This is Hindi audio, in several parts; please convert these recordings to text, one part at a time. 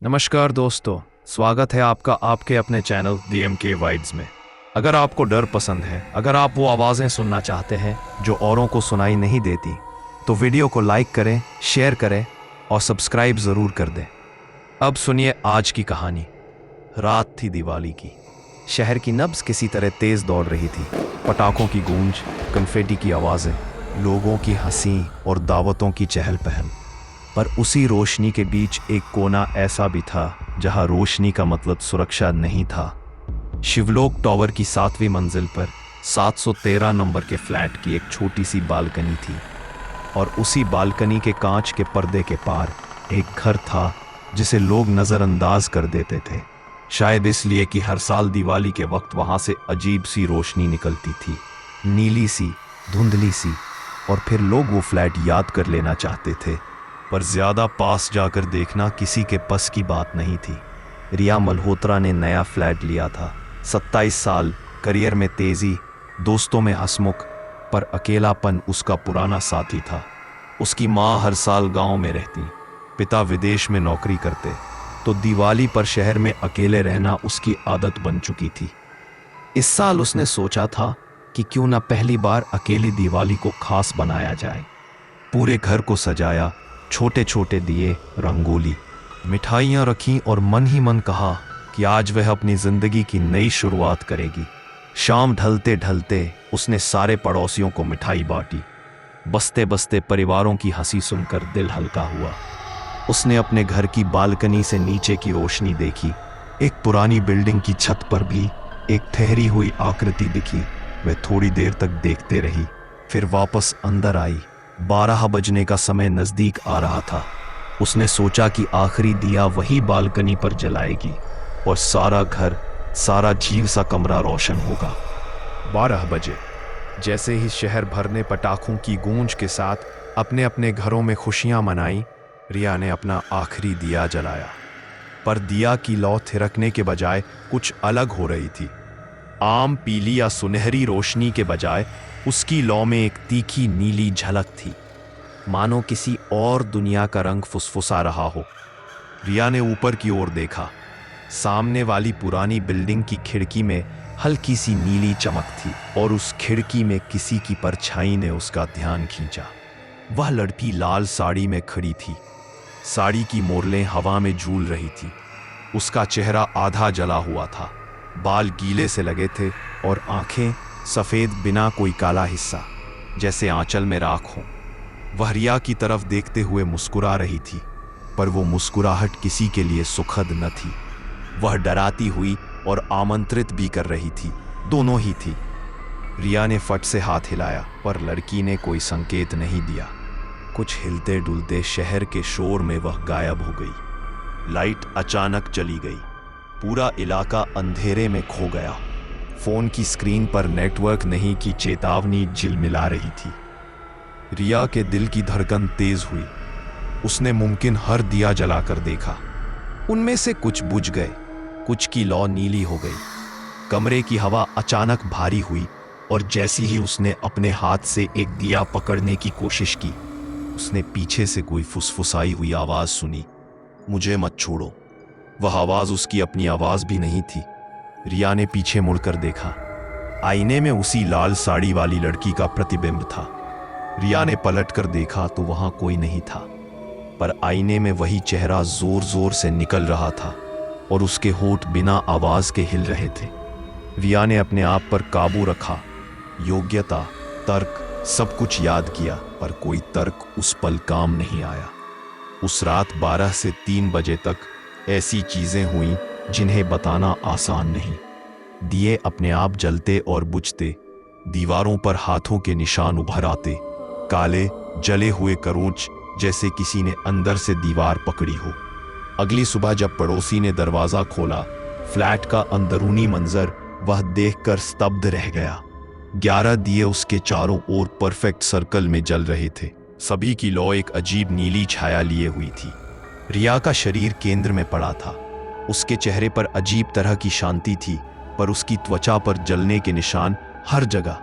नमस्कार दोस्तों, स्वागत है आपका आपके अपने चैनल DMK वाइब्स में। अगर आपको डर पसंद है, अगर आप वो आवाज़ें सुनना चाहते हैं जो औरों को सुनाई नहीं देती, तो वीडियो को लाइक करें, शेयर करें और सब्सक्राइब ज़रूर कर दें। अब सुनिए आज की कहानी। रात थी दिवाली की। शहर की नब्ज़ किसी तरह तेज़ दौड़ रही थी। पटाखों की गूंज, कन्फेटी की आवाज़ें, लोगों की हंसी और दावतों की चहल पहल। पर उसी रोशनी के बीच एक कोना ऐसा भी था जहां रोशनी का मतलब सुरक्षा नहीं था। शिवलोक टावर की 7वीं मंजिल पर 713 नंबर के फ्लैट की एक छोटी सी बालकनी थी, और उसी बालकनी के कांच के पर्दे के पार एक घर था जिसे लोग नज़रअंदाज कर देते थे, शायद इसलिए कि हर साल दिवाली के वक्त वहां से अजीब सी रोशनी निकलती थी, नीली सी, धुंधली सी। और फिर लोग वो फ्लैट याद कर लेना चाहते थे, पर ज्यादा पास जाकर देखना किसी के बस की बात नहीं थी। रिया मल्होत्रा ने नया फ्लैट लिया था। 27 साल, करियर में तेजी, दोस्तों में हंसमुख, पर अकेलापन उसका पुराना साथी था। उसकी माँ हर साल गांव में रहती, पिता विदेश में नौकरी करते, तो दिवाली पर शहर में अकेले रहना उसकी आदत बन चुकी थी। इस साल उसने सोचा था कि क्यों ना पहली बार अकेली दिवाली को खास बनाया जाए। पूरे घर को सजाया, छोटे छोटे दिए, रंगोली, मिठाइयाँ रखीं और मन ही मन कहा कि आज वह अपनी जिंदगी की नई शुरुआत करेगी। शाम ढलते ढलते उसने सारे पड़ोसियों को मिठाई बांटी। बसते बसते परिवारों की हंसी सुनकर दिल हल्का हुआ। उसने अपने घर की बालकनी से नीचे की रोशनी देखी। एक पुरानी बिल्डिंग की छत पर भी एक ठहरी हुई आकृति दिखी। वह थोड़ी देर तक देखते रही, फिर वापस अंदर आई। 12 बजने का समय नजदीक आ रहा था। उसने सोचा कि आखिरी दिया वही बालकनी पर जलाएगी और सारा घर, सारा जीव सा कमरा रोशन होगा। 12 बजे, जैसे ही शहर भर ने पटाखों की गूंज के साथ अपने अपने घरों में खुशियां मनाई, रिया ने अपना आखिरी दिया जलाया। पर दिया की लौ थिरकने के बजाय कुछ अलग हो रही थी। आम पीली या सुनहरी रोशनी के बजाय उसकी लौ में एक तीखी नीली झलक थी, मानो किसी और दुनिया का रंग फुसफुसा रहा हो। रिया ने ऊपर की ओर देखा। सामने वाली पुरानी बिल्डिंग की खिड़की में हल्की सी नीली चमक थी, और उस खिड़की में किसी की परछाई ने उसका ध्यान खींचा। वह लड़की लाल साड़ी में खड़ी थी। साड़ी की मोरलें हवा में झूल रही थी। उसका चेहरा आधा जला हुआ था, बाल गीले से लगे थे और आंखें सफेद, बिना कोई काला हिस्सा, जैसे आंचल में राख हो। वह रिया की तरफ देखते हुए मुस्कुरा रही थी, पर वो मुस्कुराहट किसी के लिए सुखद न थी। वह डराती हुई और आमंत्रित भी कर रही थी, दोनों ही थी। रिया ने फट से हाथ हिलाया, पर लड़की ने कोई संकेत नहीं दिया। कुछ हिलते डुलते शहर के शोर में वह गायब हो गई। लाइट अचानक चली गई। पूरा इलाका अंधेरे में खो गया। फोन की स्क्रीन पर नेटवर्क नहीं की चेतावनी झिलमिला रही थी। रिया के दिल की धड़कन तेज हुई। उसने मुमकिन हर दिया जलाकर देखा। उनमें से कुछ बुझ गए, कुछ की लौ नीली हो गई। कमरे की हवा अचानक भारी हुई, और जैसी ही उसने अपने हाथ से एक दिया पकड़ने की कोशिश की, उसने पीछे से कोई फुसफुसाई हुई आवाज सुनी, मुझे मत छोड़ो। वह आवाज उसकी अपनी आवाज भी नहीं थी। रिया ने पीछे मुड़कर देखा। आईने में उसी लाल साड़ी वाली लड़की का प्रतिबिंब था। रिया ने पलटकर देखा तो वहां कोई नहीं था, पर आईने में वही चेहरा जोर जोर से निकल रहा था, और उसके होंठ बिना आवाज के हिल रहे थे। रिया ने अपने आप पर काबू रखा। योग्यता, तर्क, सब कुछ याद किया, पर कोई तर्क उस पल काम नहीं आया। उस रात 12 से 3 बजे तक ऐसी चीजें हुई जिन्हें बताना आसान नहीं। दिए अपने आप जलते और बुझते, दीवारों पर हाथों के निशान उभर आते, काले जले हुए करोच, जैसे किसी ने अंदर से दीवार पकड़ी हो। अगली सुबह जब पड़ोसी ने दरवाजा खोला, फ्लैट का अंदरूनी मंजर वह देखकर स्तब्ध रह गया। 11 दिए उसके चारों ओर परफेक्ट सर्कल में जल रहे थे। सभी की लौ एक अजीब नीली छाया लिए हुई थी। रिया का शरीर केंद्र में पड़ा था। उसके चेहरे पर अजीब तरह की शांति थी, पर उसकी त्वचा पर जलने के निशान हर जगह,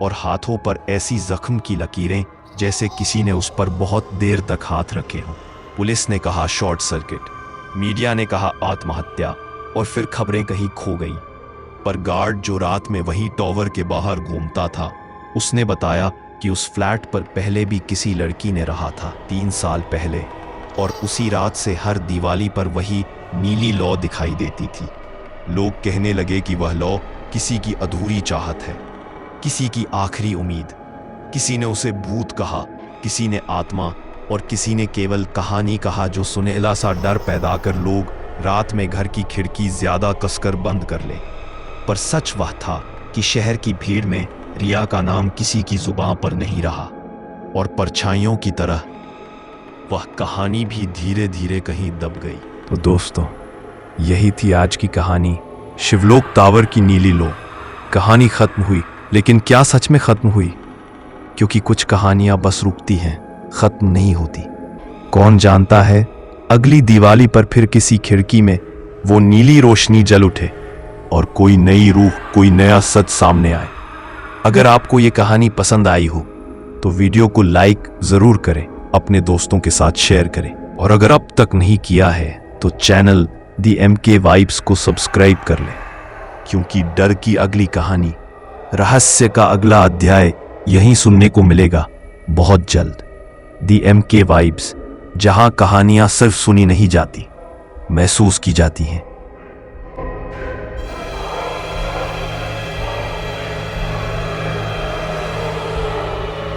और हाथों पर ऐसी जख्म की लकीरें जैसे किसी ने उस पर बहुत देर तक हाथ रखे हों। पुलिस ने कहा शॉर्ट सर्किट, मीडिया ने कहा आत्महत्या और फिर खबरें कहीं खो गई। पर गार्ड जो रात में वही टॉवर के बाहर घूमता था, उसने बताया कि उस फ्लैट पर पहले भी किसी लड़की ने रहा था 3 साल पहले, और उसी रात से हर दिवाली पर वही नीली लौ दिखाई देती थी। लोग कहने लगे कि वह लौ किसी की अधूरी चाहत है, किसी की आखिरी उम्मीद। किसी ने उसे भूत कहा, किसी ने आत्मा, और किसी ने केवल कहानी कहा जो सुनेला सा डर पैदा कर लोग रात में घर की खिड़की ज्यादा कसकर बंद कर ले। पर सच वह था कि शहर की भीड़ में रिया का नाम किसी की जुबान पर नहीं रहा, और परछाइयों की तरह वह कहानी भी धीरे धीरे कहीं दब गई। तो दोस्तों, यही थी आज की कहानी, शिवलोक टावर की नीली लौ। कहानी खत्म हुई, लेकिन क्या सच में खत्म हुई? क्योंकि कुछ कहानियां बस रुकती हैं, खत्म नहीं होती। कौन जानता है, अगली दिवाली पर फिर किसी खिड़की में वो नीली रोशनी जल उठे और कोई नई रूह, कोई नया सच सामने आए। अगर आपको ये कहानी पसंद आई हो तो वीडियो को लाइक जरूर करें, अपने दोस्तों के साथ शेयर करें, और अगर अब तक नहीं किया है तो चैनल दी MK वाइब्स को सब्सक्राइब कर लें, क्योंकि डर की अगली कहानी, रहस्य का अगला अध्याय यहीं सुनने को मिलेगा बहुत जल्द। दी MK वाइब्स, जहां कहानियां सिर्फ सुनी नहीं जाती, महसूस की जाती हैं।